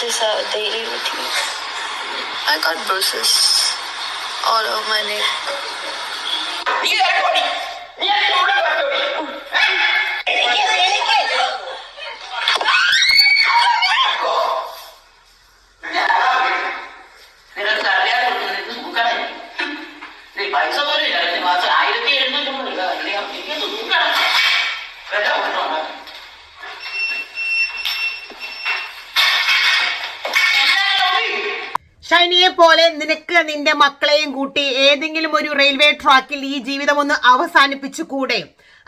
is a daily routine. I got bruises all over my neck. ഷൈനിയെ പോലെ നിനക്ക് നിന്റെ മക്കളെയും കൂട്ടി ഏതെങ്കിലും ഒരു റെയിൽവേ ട്രാക്കിൽ ഈ ജീവിതം ഒന്ന് അവസാനിപ്പിച്ചു കൂടെ?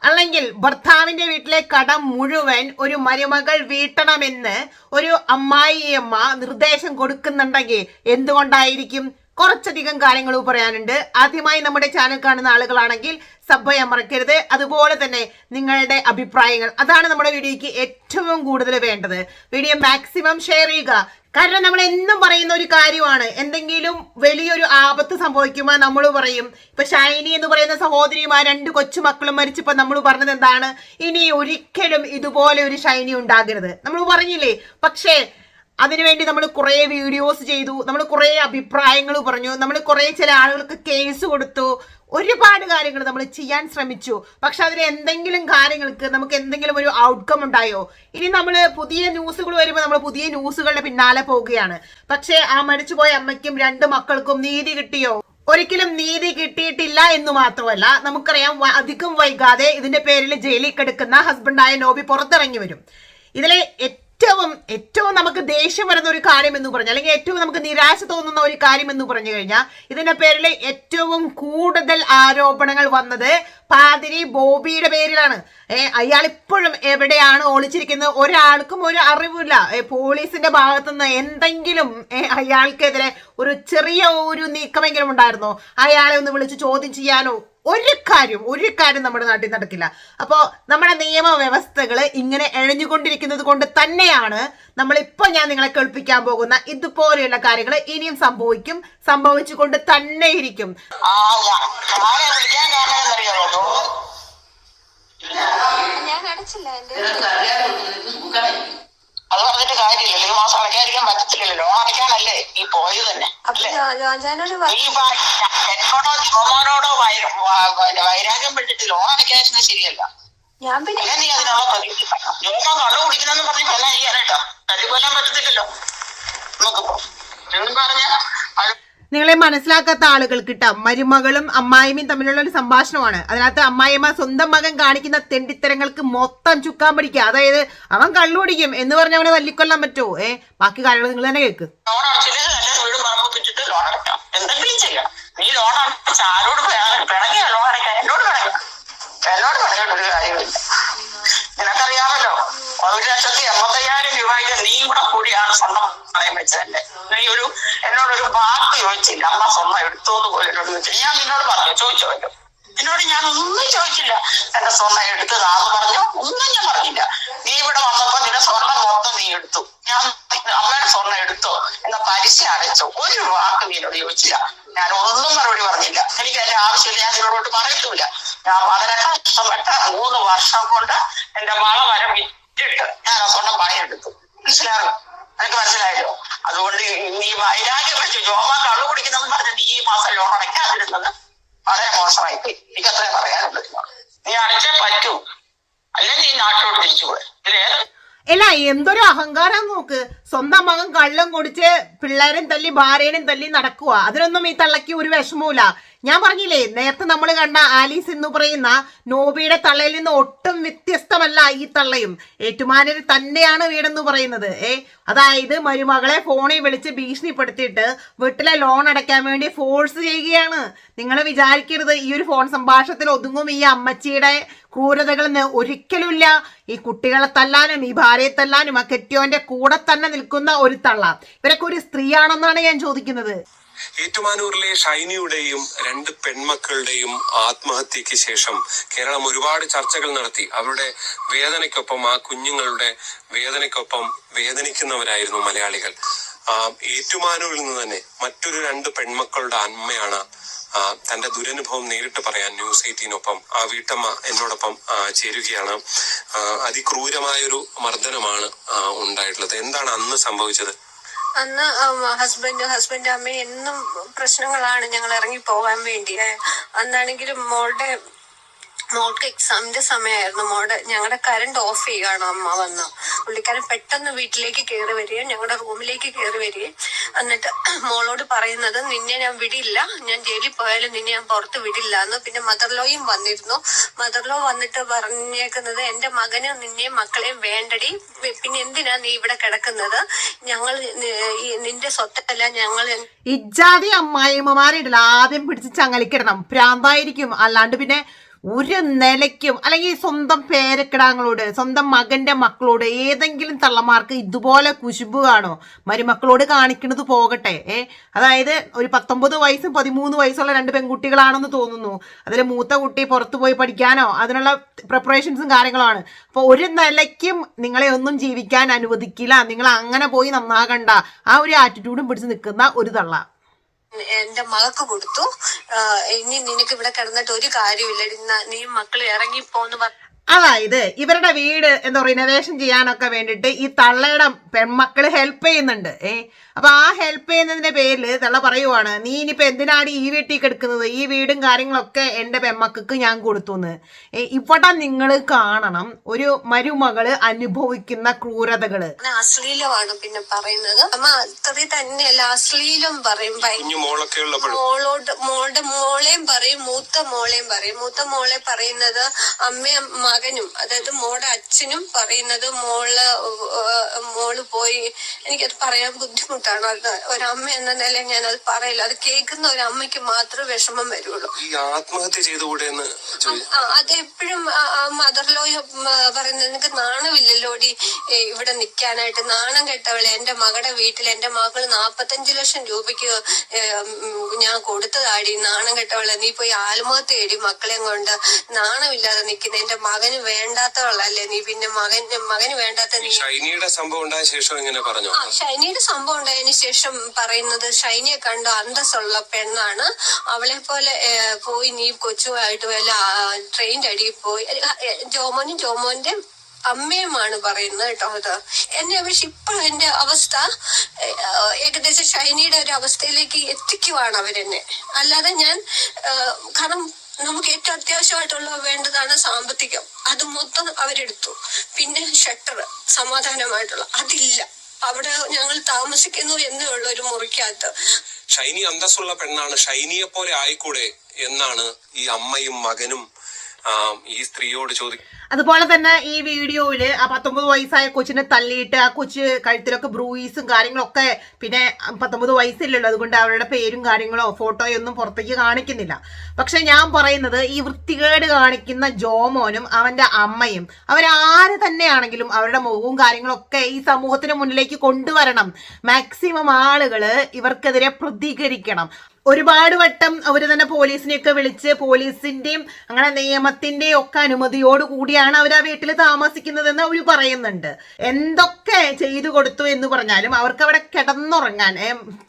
അല്ലെങ്കിൽ ഭർത്താവിന്റെ വീട്ടിലെ കടം മുഴുവൻ ഒരു മരുമകൾ വീട്ടണമെന്ന് ഒരു അമ്മായിയമ്മ നിർദ്ദേശം കൊടുക്കുന്നുണ്ടെങ്കിൽ എന്തുകൊണ്ടായിരിക്കും? കുറച്ചധികം കാര്യങ്ങൾ പറയാനുണ്ട്. ആദ്യമായി നമ്മുടെ ചാനൽ കാണുന്ന ആളുകളാണെങ്കിൽ സബ് ചെയ്യാൻ മറക്കരുത്. അതുപോലെ തന്നെ നിങ്ങളുടെ അഭിപ്രായങ്ങൾ, അതാണ് നമ്മുടെ വീഡിയോയ്ക്ക് ഏറ്റവും കൂടുതൽ വേണ്ടത്. വീഡിയോ മാക്സിമം ഷെയർ ചെയ്യുക. കാരണം നമ്മൾ എന്നും പറയുന്ന ഒരു കാര്യമാണ്, എന്തെങ്കിലും വലിയൊരു ആപത്ത് സംഭവിക്കുമ്പോൾ നമ്മൾ പറയും. ഇപ്പൊ ഷൈനി എന്ന് പറയുന്ന സഹോദരിമാർ 2 കൊച്ചുമക്കളും മരിച്ചപ്പോ നമ്മൾ പറഞ്ഞത് എന്താണ്? ഇനി ഒരിക്കലും ഇതുപോലെ ഒരു ഷൈനി ഉണ്ടാകരുത് നമ്മൾ പറഞ്ഞില്ലേ. പക്ഷേ അതിനുവേണ്ടി നമ്മൾ കുറേ വീഡിയോസ് ചെയ്തു, നമ്മൾ കുറേ അഭിപ്രായങ്ങൾ പറഞ്ഞു, നമ്മൾ കുറേ ചില ആളുകൾക്ക് കേസ് കൊടുത്തു, ഒരുപാട് കാര്യങ്ങൾ നമ്മൾ ചെയ്യാൻ ശ്രമിച്ചു. പക്ഷെ അതിന് എന്തെങ്കിലും കാര്യങ്ങൾക്ക് നമുക്ക് എന്തെങ്കിലും ഒരു ഔട്ട്കം ഉണ്ടായോ? ഇനി നമ്മൾ പുതിയ ന്യൂസുകൾ വരുമ്പോൾ നമ്മൾ പുതിയ ന്യൂസുകളുടെ പിന്നാലെ പോവുകയാണ്. പക്ഷേ ആ മരിച്ചുപോയ അമ്മയ്ക്കും 2 മക്കൾക്കും നീതി കിട്ടിയോ? ഒരിക്കലും നീതി കിട്ടിയിട്ടില്ല എന്ന് മാത്രമല്ല, നമുക്കറിയാം അധികം വൈകാതെ ഇതിന്റെ പേരിൽ ജയിലിൽ കിടക്കുന്ന ഹസ്ബൻഡായ നോബി പുറത്തിറങ്ങി വരും. ഇതിലെ ഏറ്റവും നമുക്ക് ദേഷ്യം വരുന്ന ഒരു കാര്യം എന്ന് പറഞ്ഞാൽ, അല്ലെങ്കിൽ ഏറ്റവും നമുക്ക് നിരാശ തോന്നുന്ന ഒരു കാര്യം എന്ന് പറഞ്ഞു കഴിഞ്ഞാൽ, ഇതിന്റെ പേരിൽ ഏറ്റവും കൂടുതൽ ആരോപണങ്ങൾ വന്നത് പാതിരി ബോബിയുടെ പേരിലാണ്. അയാൾ ഇപ്പോഴും എവിടെയാണ് ഒളിച്ചിരിക്കുന്നത് ഒരാൾക്കും ഒരു അറിവില്ല. പോലീസിന്റെ ഭാഗത്തുനിന്ന് എന്തെങ്കിലും അയാൾക്കെതിരെ ഒരു ചെറിയ ഒരു നീക്കമെങ്കിലും ഉണ്ടായിരുന്നോ? അയാളെ ഒന്ന് വിളിച്ച് ചോദ്യം ചെയ്യാനോ? ഒരു കാര്യം നമ്മുടെ നാട്ടിൽ നടക്കില്ല. അപ്പോൾ നമ്മുടെ നിയമവ്യവസ്ഥകൾ ഇങ്ങനെ എഴഞ്ഞുകൊണ്ടിരിക്കുന്നത് കൊണ്ട് തന്നെയാണ് നമ്മളിപ്പോൾ ഞാൻ നിങ്ങളെ കേൾപ്പിക്കാൻ പോകുന്ന ഇതുപോലെയുള്ള കാര്യങ്ങൾ ഇനിയും സംഭവിച്ചുകൊണ്ട് തന്നെ ഇരിക്കും. അത് പറഞ്ഞിട്ട് കാര്യമില്ലല്ലോ. ഈ മാസം അടയ്ക്കാതിരിക്കാൻ പറ്റത്തില്ലല്ലോ. ലോൺ അടയ്ക്കാനല്ലേ ഈ പോയത് തന്നെ. ജോമോനോടോ വൈരാഗ്യം പെട്ടിട്ട് ലോൺ അടയ്ക്കാതിരുന്നത് ശരിയല്ല. നീ അതിനുള്ള പ്രതീക്ഷ ജോമോ കള്ളു കുടിക്കുന്നെന്ന് പറഞ്ഞ് കൊല്ലാൻ ചെയ്യാനായിട്ടോ? തല്ലി കൊല്ലാൻ പറ്റത്തില്ലല്ലോ നമുക്കിപ്പോ എന്നും പറഞ്ഞ. നിങ്ങളെ മനസ്സിലാക്കാത്ത ആളുകൾക്ക് കിട്ടാം. മരുമകളും അമ്മായിമ്മയും തമ്മിലുള്ള ഒരു സംഭാഷണമാണ്. അതിനകത്ത് അമ്മായിമ്മ സ്വന്തം മകൻ കാണിക്കുന്ന തെണ്ടിത്തരങ്ങൾക്ക് മൊത്തം ചുക്കാൻ പിടിക്കുക. അതായത് അവൻ കള്ളുപിടിക്കും എന്ന് പറഞ്ഞ അവനെ തല്ലിക്കൊല്ലാൻ പറ്റുമോ? ബാക്കി കാര്യങ്ങൾ നിങ്ങൾ തന്നെ കേൾക്ക്. ലോൺ അടച്ചില്ലെങ്കിൽ എന്റെ വീട് പറമ്പിച്ചിട്ട് ലോൺ അടയ്ക്കാം, എന്തെങ്കിലും ചെയ്യാം. നീ ലോൺ അടച്ച ആരോട് പിണങ്ങിയ ലോൺ അടയ്ക്കാൻ? എന്നോട് പിണങ്ങിയിട്ട് ഒരു കാര്യമില്ല. നിനക്കറിയാമല്ലോ, 1,85,000 രൂപയ്ക്ക് നീയും കൂടെ കൂടിയാണ് സ്വർണ്ണം പറയാൻ വെച്ചതല്ലേ. നീ എന്നോടൊരു വാക്ക് ചോദിച്ചില്ല. അമ്മ സ്വർണ്ണം എടുത്തോന്ന് പോലും എന്നോട് ചോദിച്ചില്ല. ഞാൻ നിന്നോട് പറഞ്ഞു, ചോദിച്ചോല്ലോ. നിന്നോട് ഞാൻ ഒന്നും ചോദിച്ചില്ല. എന്റെ സ്വർണ്ണം എടുത്തതാന്ന് പറഞ്ഞു, ഒന്നും ഞാൻ പറഞ്ഞില്ല. നീ ഇവിടെ വന്നപ്പോ നിന്റെ സ്വർണ്ണം മൊത്തം നീ എടുത്തു. ഞാൻ അമ്മയുടെ സ്വർണ്ണം എടുത്തോ എന്ന പലിശ അടച്ചോ? ഒരു വാക്ക് നീ എന്നോട് ചോദിച്ചില്ല. ഞാൻ ഒന്നും മറുപടി പറഞ്ഞില്ല. എനിക്ക് അതിന്റെ ആവശ്യമില്ല. ഞാൻ നിന്നോട് പറയത്തൂല. ഞാൻ വളരെ കഷ്ടപ്പെട്ട 3 വർഷം കൊണ്ട് എന്റെ വള വരെ വിറ്റിട്ട് ഞാൻ ആ സ്വർണ്ണം പണിയെടുത്തു. മനസ്സിലാകും? എനിക്ക് മനസ്സിലായല്ലോ. അതുകൊണ്ട് നീ വൈരാഗ്യം വെച്ചു ജോമ കള്ളു കുടിക്കുന്നെന്ന് പറഞ്ഞ് നീ ഈ മാസം ലോൺ അടയ്ക്കാതിരുന്നത് വളരെ മോശമായി പോയി. എനിക്ക് അത്രേ പറയാനുള്ളത്. നീ അടച്ചേ പറ്റൂ, അല്ലെങ്കിൽ നീ നാട്ടിലോട്ട് തിരിച്ചു പോയി. ഇതിലേത് അല്ല, എന്തൊരു അഹങ്കാരം നോക്ക്. സ്വന്തം മകൻ കള്ളം കുടിച്ച് പിള്ളേരും തല്ലി ഭാര്യനും തല്ലി നടക്കുക. അതിനൊന്നും ഈ തള്ളയ്ക്ക് ഒരു വിഷമവുമില്ല. ഞാൻ പറഞ്ഞില്ലേ, നേരത്തെ നമ്മൾ കണ്ട ആലീസ് എന്ന് പറയുന്ന നോബിയുടെ തള്ളയിൽ നിന്ന് ഒട്ടും വ്യത്യസ്തമല്ല ഈ തള്ളയും. ഏറ്റുമാനൂർ തന്നെയാണ് വീടെന്ന് പറയുന്നത്. അതായത് മരുമകളെ ഫോണിൽ വിളിച്ച് ഭീഷണിപ്പെടുത്തിയിട്ട് വീട്ടിലെ ലോൺ അടയ്ക്കാൻ വേണ്ടി ഫോഴ്സ് ചെയ്യുകയാണ്. നിങ്ങൾ വിചാരിക്കരുത് ഈ ഒരു ഫോൺ സംഭാഷണത്തിൽ ഒതുങ്ങും ഈ അമ്മച്ചിയുടെ ക്രൂരതകളെന്ന്. ഒരിക്കലുമില്ല. ഈ കുട്ടികളെ തല്ലാനും ഈ ഭാര്യയെ തല്ലാനും ആ കെട്ടിയോന്റെ കൂടെ തന്നെ നിൽക്കുന്ന ഒരു തള്ള, ഇവരൊക്കെ ഒരു സ്ത്രീയാണെന്നാണ് ഞാൻ ചോദിക്കുന്നത്. ഏറ്റുമാനൂരിലെ ഷൈനിയുടെയും 2 പെൺമക്കളുടെയും ആത്മഹത്യക്ക് ശേഷം കേരളം ഒരുപാട് ചർച്ചകൾ നടത്തി. അവരുടെ വേദനയ്ക്കൊപ്പം, ആ കുഞ്ഞുങ്ങളുടെ വേദനയ്ക്കൊപ്പം വേദനിക്കുന്നവരായിരുന്നു മലയാളികൾ. ഏറ്റുമാനൂരിൽ നിന്ന് തന്നെ മറ്റൊരു 2 പെൺമക്കളുടെ അമ്മയാണ് തന്റെ ദുരനുഭവം നേരിട്ട് പറയാൻ ന്യൂസ് 18 ആ വീട്ടമ്മ എന്നോടൊപ്പം ചേരുകയാണ്. അതിക്രൂരമായൊരു മർദ്ദനമാണ് ഉണ്ടായിട്ടുള്ളത്. എന്താണ് അന്ന് സംഭവിച്ചത്? അന്ന് ഹസ്ബൻഡ് അമ്മയും എന്നും പ്രശ്നങ്ങളാണ് ഞങ്ങൾ ഇറങ്ങി പോകാൻ വേണ്ടി. അന്നാണെങ്കിലും മോൾക്ക് എക്സാമിന്റെ സമയമായിരുന്നു. ഞങ്ങളുടെ കറണ്ട് ഓഫ് ചെയ്യുകയാണ് അമ്മ വന്ന്. പുള്ളിക്കാരൻ പെട്ടെന്ന് വീട്ടിലേക്ക് കയറി വരികയും ഞങ്ങളുടെ റൂമിലേക്ക് കയറി വരികയും എന്നിട്ട് മോളോട് പറയുന്നത്, നിന്നെ ഞാൻ വിടില്ല, ഞാൻ ജയിലിൽ പോയാലും നിന്നെ ഞാൻ പുറത്ത് വിടില്ല എന്ന്. പിന്നെ മദർലോയും വന്നിരുന്നു. മദർലോ വന്നിട്ട് പറഞ്ഞേക്കുന്നത്, എന്റെ മകനും നിന്നെയും മക്കളെയും വേണ്ടടി, പിന്നെ എന്തിനാ നീ ഇവിടെ കിടക്കുന്നത്, ഞങ്ങൾ നിന്റെ സ്വത്തല്ല, ഞങ്ങൾ ഇജാതി അമ്മായിമ്മമാരിടല ആദ്യം പിടിച്ച് ചങ്ങലിക്കിടണം. പ്രാന്തായിരിക്കും. അല്ലാണ്ട് പിന്നെ ഒരു നിലയ്ക്കും അല്ലെങ്കിൽ സ്വന്തം പേരക്കിടാങ്ങളോട്, സ്വന്തം മകന്റെ മക്കളോട് ഏതെങ്കിലും തള്ളമാർക്ക് ഇതുപോലെ കുശുമ്പ് കാണോ? മരുമക്കളോട് കാണിക്കുന്നത് പോകട്ടെ. അതായത് ഒരു 19 വയസ്സും 13 വയസ്സുള്ള 2 പെൺകുട്ടികളാണെന്ന് തോന്നുന്നു. അതിൽ മൂത്ത കുട്ടി പുറത്തു പോയി പഠിക്കാനോ അതിനുള്ള പ്രിപ്പറേഷൻസും കാര്യങ്ങളാണ്. അപ്പോൾ ഒരു നിലയ്ക്കും നിങ്ങളെ ഒന്നും ജീവിക്കാൻ അനുവദിക്കില്ല. നിങ്ങൾ അങ്ങനെ പോയി നന്നാകണ്ട. ആ ഒരു ആറ്റിറ്റ്യൂഡും പിടിച്ച് നിൽക്കുന്ന ഒരു തള്ള. എന്റെ മകൾക്ക് കൊടുത്തു, ഇനി നിനക്ക് ഇവിടെ കിടന്നിട്ട് ഒരു കാര്യമില്ല, നീ മക്കൾ ഇറങ്ങിപ്പോന്ന് പറഞ്ഞു. അതായത് ഇവരുടെ വീട് എന്താ റിനോവേഷൻ ചെയ്യാനൊക്കെ വേണ്ടിയിട്ട് ഈ തള്ളയുടെ പെൺമക്കള് ഹെൽപ്പ് ചെയ്യുന്നുണ്ട്. അപ്പൊ ആ ഹെൽപ്പ് ചെയ്യുന്നതിന്റെ പേരിൽ തള്ള പറയുവാണ്, നീ ഇനിയിപ്പോ എന്തിനാണ് ഈ വീട്ടിൽ കിടക്കുന്നത്, ഈ വീടും കാര്യങ്ങളൊക്കെ എന്റെ പെൺമക്കൾക്ക് ഞാൻ കൊടുത്തുന്ന്. ഇവിടെ നിങ്ങൾ കാണണം ഒരു മരുമകള് അനുഭവിക്കുന്ന ക്രൂരതകള്. അശ്ലീലമാണ് പിന്നെ പറയുന്നത്. അമ്മ അത്രയും തന്നെയല്ല, അശ്ലീലം പറയും. മോളുടെ മോളെയും പറയും, മൂത്ത മോളെയും പറയും. മൂത്ത മോളെ പറയുന്നത് അമ്മയും മകനും, അതായത് മോളുടെ അച്ഛനും പറയുന്നത് മോള് പോയി. എനിക്കത് പറയാൻ ബുദ്ധിമുട്ടാണ്. ഒരമ്മ എന്ന നിലയിൽ ഞാൻ അത് പറയില്ല. അത് കേൾക്കുന്ന ഒരു അമ്മയ്ക്ക് മാത്രമേ വിഷമം വരുള്ളൂ. ആത്മഹത്യ ചെയ്തുകൂടെ? അതെപ്പോഴും മദർലോ പറയുന്നത്, നിനക്ക് നാണമില്ലല്ലോടി ഇവിടെ നിൽക്കാനായിട്ട്, നാണം കെട്ടവളെ, എന്റെ മകളുടെ വീട്ടിൽ എന്റെ മകൾ 45 ലക്ഷം രൂപയ്ക്ക് ഞാൻ കൊടുത്തതാടി, നാണം കെട്ടവളെ, നീ പോയി ആത്മഹത്യ ചെയ്യടി മക്കളെയും കൊണ്ട്, നാണമില്ലാതെ നിൽക്കുന്ന എന്റെ മകന് വേണ്ടാത്തവളല്ലേ നീ, പിന്നെ മകന് വേണ്ടാത്ത നീ. ഷൈനിയുടെ സംഭവം ഉണ്ടായ ശേഷം എങ്ങനെ പറഞ്ഞു? ഷൈനിയുടെ സംഭവം ഉണ്ടായതിനു ശേഷം പറയുന്നത്, ഷൈനിയെ കണ്ടു അന്തസ്സുള്ള പെണ്ണാണ്, അവളെ പോലെ പോയി നീ കൊച്ചുമായിട്ട് വല്ല ട്രെയിൻ്റെ അടിയിൽ പോയി. ജോമോന്റെ അമ്മയുമാണ് പറയുന്നത് കേട്ടോ. അത് എന്നെ പക്ഷെ ഇപ്പോൾ എന്റെ അവസ്ഥ ഏകദേശം ഷൈനിയുടെ ഒരു അവസ്ഥയിലേക്ക് എത്തിക്കുവാണ് അവരെന്നെ. അല്ലാതെ ഞാൻ കാരണം നമുക്ക് ഏറ്റവും അത്യാവശ്യമായിട്ടുള്ള വേണ്ടതാണ് സാമ്പത്തികം, അത് മൊത്തം അവരെടുത്തു. പിന്നെ ഷട്ടർ സമാധാനമായിട്ടുള്ള അതില്ല, അവിടെ ഞങ്ങൾ താമസിക്കുന്നു എന്നേ ഉള്ള ഒരു മുറിക്കകത്ത്. ഷൈനി അന്തസ്സുള്ള പെണ്ണാണ്, ഷൈനിയെ പോലെ ആയിക്കൂടെ എന്നാണ് ഈ അമ്മയും മകനും ഈ സ്ത്രീയോട് ചോദിക്കും. അതുപോലെ തന്നെ ഈ വീഡിയോയില് ആ 19 വയസ്സായ കൊച്ചിനെ തള്ളിയിട്ട് ആ കൊച്ച് കഴുത്തിലൊക്കെ ബ്രൂയിസും കാര്യങ്ങളൊക്കെ, പിന്നെ 19 വയസ്സില്ലല്ലോ, അതുകൊണ്ട് അവരുടെ പേരും കാര്യങ്ങളോ ഫോട്ടോയോ ഒന്നും പുറത്തേക്ക് കാണിക്കുന്നില്ല. പക്ഷെ ഞാൻ പറയുന്നത്, ഈ വൃത്തികേട് കാണിക്കുന്ന ജോമോനും അവന്റെ അമ്മയും അവരാര് തന്നെയാണെങ്കിലും അവരുടെ മുഖവും കാര്യങ്ങളൊക്കെ ഈ സമൂഹത്തിന് മുന്നിലേക്ക് കൊണ്ടുവരണം. മാക്സിമം ആളുകള് ഇവർക്കെതിരെ പ്രതികരിക്കണം. ഒരുപാട് വട്ടം അവർ തന്നെ പോലീസിനെയൊക്കെ വിളിച്ച് പോലീസിന്റെയും അങ്ങനെ നിയമത്തിന്റെയും ഒക്കെ അനുമതിയോട് കൂടിയാണ് അവർ ആ വീട്ടിൽ താമസിക്കുന്നതെന്ന് അവർ പറയുന്നുണ്ട്. എന്തൊക്കെ ചെയ്തു കൊടുത്തു എന്ന് പറഞ്ഞാലും അവർക്ക് അവിടെ കിടന്നുറങ്ങാൻ,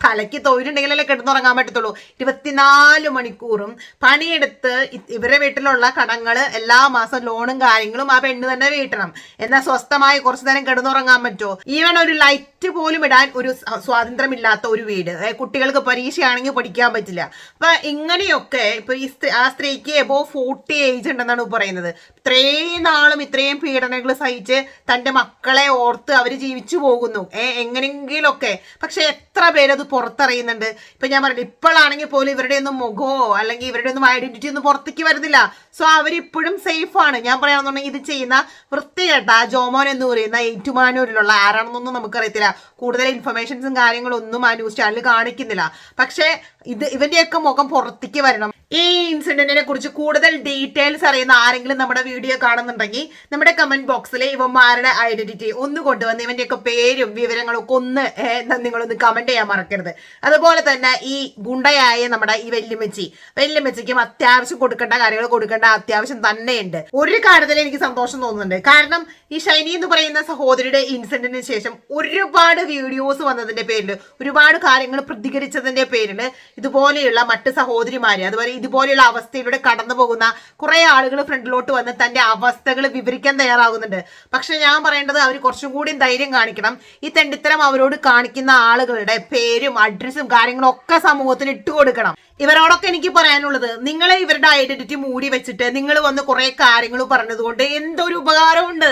തലയ്ക്ക് തൊഴിലുണ്ടെങ്കിലല്ലേ കിടന്നുറങ്ങാൻ പറ്റത്തുള്ളൂ. 24 മണിക്കൂറും പണിയെടുത്ത് ഇവരുടെ വീട്ടിലുള്ള കടങ്ങള് എല്ലാ മാസം ലോണും കാര്യങ്ങളും ആ പെണ്ണ് തന്നെ വീട്ടണം. എന്നാൽ സ്വസ്ഥമായി കുറച്ചു നേരം കിടന്നുറങ്ങാൻ പറ്റുമോ? ഈവൻ ഒരു ലൈറ്റ് പോലും ഇടാൻ ഒരു സ്വാതന്ത്ര്യമില്ലാത്ത ഒരു വീട്. കുട്ടികൾക്ക് പരീക്ഷയാണെങ്കിൽ പഠിക്കാൻ പറ്റില്ല. അപ്പൊ ഇങ്ങനെയൊക്കെ ഇപ്പൊ ആ സ്ത്രീക്ക് എബോവ് 40 ഏജ് ഉണ്ടെന്നാണ് പറയുന്നത്. ഇത്രയും നാളും ഇത്രയും പീഡനങ്ങൾ സഹിച്ച് തന്റെ മക്കളെ ഓർത്ത് അവര് ജീവിച്ചു പോകുന്നു എങ്ങനെയെങ്കിലൊക്കെ. പക്ഷെ എത്ര പേരത് പുറത്തറിയുന്നുണ്ട്? ഇപ്പൊ ഞാൻ പറഞ്ഞു, ഇപ്പോഴാണെങ്കിൽ പോലും ഇവരുടെ ഒന്നും മുഖമോ അല്ലെങ്കിൽ ഇവരുടെ ഒന്നും ഐഡന്റിറ്റി ഒന്നും പുറത്തേക്ക് വരുന്നില്ല. സോ അവരിപ്പോഴും സേഫ് ആണ്. ഞാൻ പറയാണെന്നുണ്ടെങ്കിൽ ഇത് ചെയ്യുന്ന വൃത്തികെട്ട ജോമോൻ എന്ന് പറയുന്ന ഏറ്റുമാനൂരിലുള്ള ആരാണെന്നൊന്നും നമുക്കറിയത്തില്ല. കൂടുതൽ ഇൻഫർമേഷൻസും കാര്യങ്ങളും ഒന്നും ആ ന്യൂസ് ചാനൽ കാണിക്കുന്നില്ല. പക്ഷെ ഇവന്റെയൊക്കെ മുഖം പുറത്തേക്ക് വരണം. ഈ ഇൻസിഡന്റിനെ കുറിച്ച് കൂടുതൽ ഡീറ്റെയിൽസ് അറിയുന്ന ആരെങ്കിലും നമ്മുടെ വീഡിയോ കാണുന്നുണ്ടെങ്കിൽ നമ്മുടെ കമന്റ് ബോക്സിൽ ഇവന്മാരുടെ ഐഡന്റിറ്റി ഒന്ന് കൊണ്ടുവന്ന് ഇവന്റെയൊക്കെ പേരും വിവരങ്ങളും ഒക്കെ ഒന്ന് നിങ്ങളൊന്ന് കമന്റ് ചെയ്യാൻ മറക്കരുത്. അതുപോലെ തന്നെ ഈ ഗുണ്ടയായ നമ്മുടെ ഈ വല്യമ്മച്ചിക്കും അത്യാവശ്യം കൊടുക്കേണ്ട കാര്യങ്ങൾ കൊടുക്കേണ്ട അത്യാവശ്യം തന്നെയുണ്ട്. ഒരു കാര്യത്തിൽ എനിക്ക് സന്തോഷം തോന്നുന്നുണ്ട്. കാരണം ഈ ഷൈനി എന്ന് പറയുന്ന സഹോദരിയുടെ ഇൻസിഡന്റിന് ശേഷം ഒരുപാട് വീഡിയോസ് വന്നതിന്റെ പേരിൽ, ഒരുപാട് കാര്യങ്ങൾ പ്രതികരിച്ചതിന്റെ പേരിൽ ഇതുപോലെയുള്ള മറ്റ് സഹോദരിമാര് അതുപോലെ ഇതുപോലെയുള്ള അവസ്ഥയിലൂടെ കടന്നു പോകുന്ന കുറെ ആളുകൾ ഫ്രണ്ടിലോട്ട് വന്ന് തന്റെ അവസ്ഥകൾ വിവരിക്കാൻ തയ്യാറാകുന്നുണ്ട്. പക്ഷെ ഞാൻ പറയേണ്ടത് അവർ കുറച്ചും കൂടി ധൈര്യം കാണിക്കണം. ഈ തെണ്ടിത്തരം അവരോട് കാണിക്കുന്ന ആളുകളുടെ പേരും അഡ്രസ്സും കാര്യങ്ങളും ഒക്കെ സമൂഹത്തിന് ഇട്ട് കൊടുക്കണം. ഇവരോടൊക്കെ എനിക്ക് പറയാനുള്ളത്, നിങ്ങളെ ഇവരുടെ ഐഡന്റിറ്റി മൂടി വെച്ചിട്ട് നിങ്ങൾ വന്ന് കുറെ കാര്യങ്ങൾ പറഞ്ഞതുകൊണ്ട് എന്തൊരു ഉപകാരമുണ്ട്?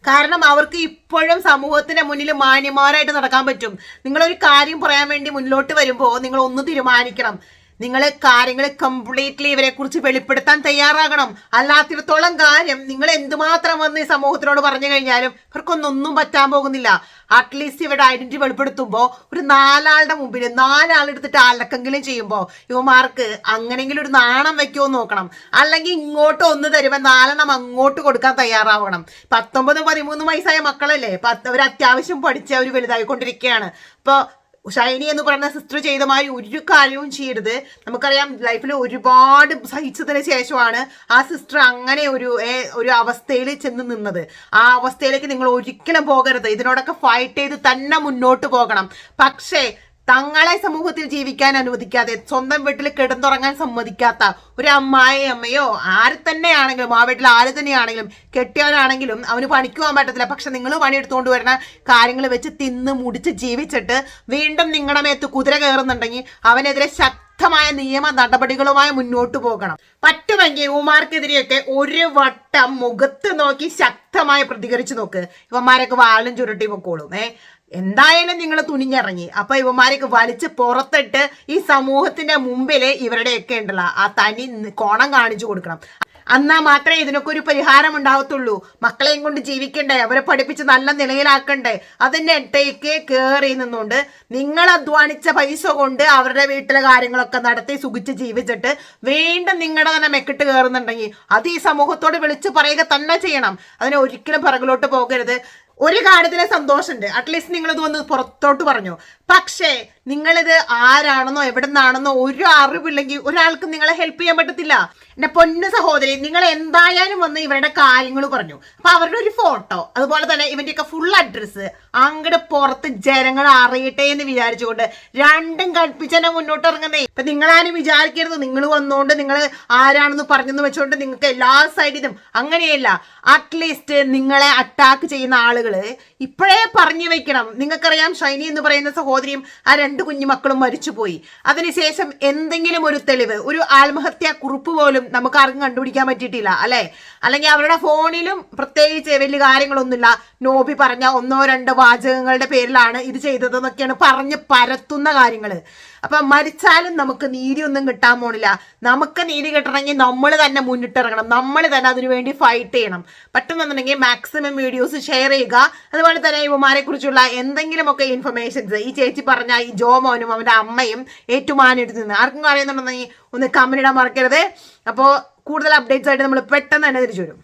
കാരണം അവർക്ക് ഇപ്പോഴും സമൂഹത്തിന്റെ മുന്നിൽ മാന്യന്മാരായിട്ട് നടക്കാൻ പറ്റും. നിങ്ങളൊരു കാര്യം പറയാൻ വേണ്ടി മുന്നോട്ട് വരുമ്പോൾ നിങ്ങൾ ഒന്ന് തീരുമാനിക്കണം. നിങ്ങൾ കാര്യങ്ങൾ കംപ്ലീറ്റ്ലി ഇവരെ കുറിച്ച് വെളിപ്പെടുത്താൻ തയ്യാറാകണം. അല്ലാത്തിടത്തോളം കാര്യം നിങ്ങൾ എന്തുമാത്രം വന്ന് ഈ സമൂഹത്തിനോട് പറഞ്ഞു കഴിഞ്ഞാലും ഇവർക്കൊന്നും പറ്റാൻ പോകുന്നില്ല. അറ്റ്ലീസ്റ്റ് ഇവരുടെ ഐഡന്റിറ്റി വെളിപ്പെടുത്തുമ്പോൾ ഒരു 4 ആളുടെ മുമ്പിൽ 4 ആളെടുത്തിട്ട് അലക്കെങ്കിലും ചെയ്യുമ്പോൾ ഇവന്മാർക്ക് അങ്ങനെങ്കിലും ഒരു നാണം വെക്കുമോ നോക്കണം. അല്ലെങ്കിൽ ഇങ്ങോട്ട് ഒന്ന് തരുമ്പോൾ 4 എണ്ണം അങ്ങോട്ട് കൊടുക്കാൻ തയ്യാറാവണം. 19, 13 വയസ്സായ മക്കളല്ലേ, അവർ അത്യാവശ്യം പഠിച്ച് അവർ വലുതായിക്കൊണ്ടിരിക്കുകയാണ്. ഇപ്പോൾ ഷൈനി എന്ന് പറയുന്ന സിസ്റ്റർ ചെയ്ത മാതിരി ഒരു കാര്യവും ചെയ്യരുത്. നമുക്കറിയാം ലൈഫിൽ ഒരുപാട് സഹിച്ചതിന് ശേഷമാണ് ആ സിസ്റ്റർ അങ്ങനെ ഒരു അവസ്ഥയിൽ ചെന്ന് നിന്നത്. ആ അവസ്ഥയിലേക്ക് നിങ്ങൾ ഒരിക്കലും പോകരുത്. ഇതിനോടൊക്കെ ഫൈറ്റ് ചെയ്ത് തന്നെ മുന്നോട്ട് പോകണം. പക്ഷേ തങ്ങളെ സമൂഹത്തിൽ ജീവിക്കാൻ അനുവദിക്കാതെ സ്വന്തം വീട്ടിൽ കിടന്നുറങ്ങാൻ സമ്മതിക്കാത്ത ഒരു അമ്മയോ ആര് തന്നെയാണെങ്കിലും, ആ വീട്ടിൽ ആര് തന്നെയാണെങ്കിലും, കെട്ടിയവനാണെങ്കിലും അവന് പണിക്ക് പോകാൻ പറ്റത്തില്ല. പക്ഷെ നിങ്ങൾ പണിയെടുത്തുകൊണ്ട് വരുന്ന കാര്യങ്ങൾ വെച്ച് തിന്ന് മുടിച്ച് ജീവിച്ചിട്ട് വീണ്ടും നിങ്ങളുടെ മേത്ത് കുതിര കയറുന്നുണ്ടെങ്കിൽ അവനെതിരെ ശക്തമായ നിയമ നടപടികളുമായി മുന്നോട്ട് പോകണം. പറ്റുമെങ്കിൽ ഇവന്മാർക്കെതിരെയൊക്കെ ഒരു വട്ടം മുഖത്ത് നോക്കി ശക്തമായി പ്രതികരിച്ചു നോക്ക്. ഇവന്മാരൊക്കെ വാലും ചുരുട്ടി പൊക്കോളും. എന്തായാലും നിങ്ങൾ തുനിഞ്ഞിറങ്ങി. അപ്പൊ ഇവന്മാരൊക്കെ വലിച്ച് പുറത്തിട്ട് ഈ സമൂഹത്തിന്റെ മുമ്പില് ഇവരുടെയൊക്കെ ഉണ്ടല്ലോ ആ തനി കോണം കാണിച്ചു കൊടുക്കണം. എന്നാൽ മാത്രമേ ഇതിനൊക്കെ ഒരു പരിഹാരം ഉണ്ടാവത്തുള്ളൂ. മക്കളെയും കൊണ്ട് ജീവിക്കണ്ടേ, അവരെ പഠിപ്പിച്ച് നല്ല നിലയിലാക്കണ്ടേ. അതിന്റെ ഇടയ്ക്ക് കയറി നിന്നുകൊണ്ട് നിങ്ങൾ അധ്വാനിച്ച പൈസ കൊണ്ട് അവരുടെ വീട്ടിലെ കാര്യങ്ങളൊക്കെ നടത്തി സുഖിച്ച് ജീവിച്ചിട്ട് വീണ്ടും നിങ്ങളുടെ തന്നെ മെക്കിട്ട് കയറുന്നുണ്ടെങ്കിൽ അത് ഈ സമൂഹത്തോട് വിളിച്ച് പറയുക തന്നെ ചെയ്യണം. അതിനെ ഒരിക്കലും പിറകിലോട്ട് പോകരുത്. ഒരു കാര്യത്തിലെ സന്തോഷമുണ്ട്, അറ്റ്ലീസ്റ്റ് നിങ്ങളിത് വന്ന് പുറത്തോട്ട് പറഞ്ഞു. പക്ഷേ നിങ്ങളിത് ആരാണെന്നോ എവിടെ നിന്നാണെന്നോ ഒരു അറിവില്ലെങ്കിൽ ഒരാൾക്ക് നിങ്ങളെ ഹെൽപ്പ് ചെയ്യാൻ പറ്റത്തില്ല. എന്റെ പൊന്നു സഹോദരി, നിങ്ങൾ എന്തായാലും വന്ന് ഇവരുടെ കാര്യങ്ങൾ പറഞ്ഞു. അപ്പൊ അവരുടെ ഒരു ഫോട്ടോ അതുപോലെ തന്നെ ഇവന്റെയൊക്കെ ഫുൾ അഡ്രസ്സ് അങ്ങോട്ട് പുറത്ത് ജനങ്ങൾ അറിയട്ടെ എന്ന് വിചാരിച്ചുകൊണ്ട് രണ്ടും കൽപ്പിച്ച് തന്നെ മുന്നോട്ട് ഇറങ്ങുന്നേ. ഇപ്പൊ നിങ്ങളാരും വിചാരിക്കരുത് നിങ്ങൾ വന്നുകൊണ്ട് നിങ്ങൾ ആരാണെന്ന് പറഞ്ഞെന്ന് വെച്ചുകൊണ്ട് നിങ്ങൾക്ക് എല്ലാ സൈഡിലും അങ്ങനെയല്ല. അറ്റ്ലീസ്റ്റ് നിങ്ങളെ അറ്റാക്ക് ചെയ്യുന്ന ആളുകള് ഇപ്പോഴേ പറഞ്ഞു വെക്കണം. നിങ്ങൾക്കറിയാം ഷൈനി എന്ന് പറയുന്ന സഹോദരിയും ആ 2 കുഞ്ഞുമക്കളും മരിച്ചുപോയി. അതിനുശേഷം എന്തെങ്കിലും ഒരു തെളിവ്, ഒരു ആത്മഹത്യാ കുറിപ്പ് പോലും നമുക്ക് ആർക്കും കണ്ടുപിടിക്കാൻ പറ്റിയിട്ടില്ല അല്ലെ. അല്ലെങ്കിൽ അവരുടെ ഫോണിലും പ്രത്യേകിച്ച് വലിയ കാര്യങ്ങളൊന്നുമില്ല. നോബി പറഞ്ഞ 1-2 വാചകങ്ങളുടെ പേരിലാണ് ഇത് ചെയ്തതെന്നൊക്കെയാണ് പറഞ്ഞ് പരത്തുന്ന കാര്യങ്ങൾ. അപ്പൊ മരിച്ചാലും നമുക്ക് നീതി ഒന്നും കിട്ടാൻ പോണില്ല. നമുക്ക് നീതി കിട്ടണമെങ്കിൽ നമ്മൾ തന്നെ മുന്നിട്ടിറങ്ങണം. നമ്മൾ തന്നെ അതിനുവേണ്ടി ഫൈറ്റ് ചെയ്യണം. പറ്റുന്നുണ്ടെങ്കിൽ മാക്സിമം വീഡിയോസ് ഷെയർ ചെയ്യുക. അതുപോലെ തന്നെ ഇവന്മാരെ കുറിച്ചുള്ള എന്തെങ്കിലുമൊക്കെ ഇൻഫർമേഷൻസ് ഈ ചേച്ചി പറഞ്ഞ ഈ ജോമോനും അവന്റെ അമ്മയും ഏറ്റുമാനെടുത്ത് നിന്ന് ആർക്കും അറിയുന്നുണ്ടെന്നെങ്കിൽ ഒന്ന് കമന്റ് ഇടാൻ മറക്കരുത്. അപ്പോൾ കൂടുതൽ അപ്ഡേറ്റ്സ് ആയിട്ട് നമ്മൾ പെട്ടെന്ന് തന്നെ തിരിച്ചു വരും.